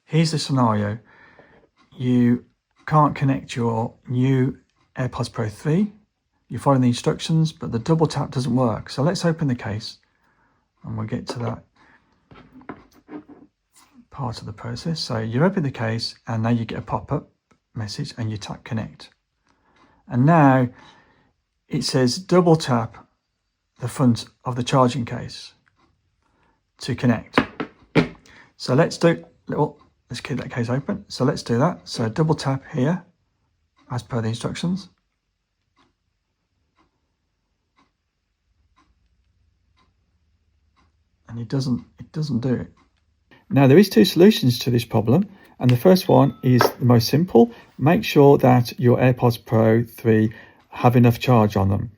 Here's the scenario. You can't connect your new AirPods Pro 3. You're following the instructions, but the double tap doesn't work. So let's open the case and we'll get to that part of the process. So you open the case and now you get a pop-up message and you tap connect. And now it says double tap the front of the charging case to connect. So let's keep that case open. So let's do that. So double tap here as per the instructions. And it doesn't do it. Now there is two solutions to this problem, and the first one is the most simple. Make sure that your AirPods Pro 3 have enough charge on them.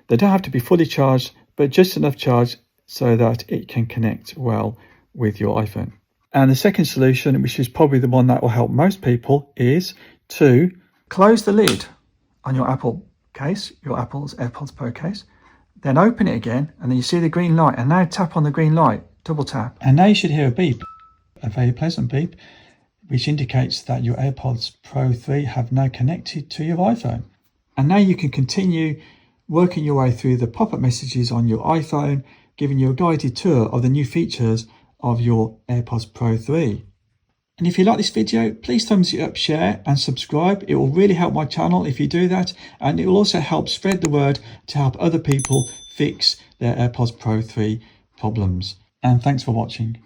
They don't have to be fully charged, but just enough charge so that it can connect well with your iPhone. And the second solution, which is probably the one that will help most people, is to close the lid on your Apple case, your Apple's AirPods Pro case. Then open it again, and then you see the green light, and now tap on the green light, double tap. And now you should hear a beep, a very pleasant beep, which indicates that your AirPods Pro 3 have now connected to your iPhone. And now you can continue working your way through the pop-up messages on your iPhone, giving you a guided tour of the new features of your AirPods Pro 3. And if you like this video, please thumbs it up, share and subscribe. It will really help my channel if you do that, and it will also help spread the word to help other people fix their AirPods Pro 3 problems. And thanks for watching.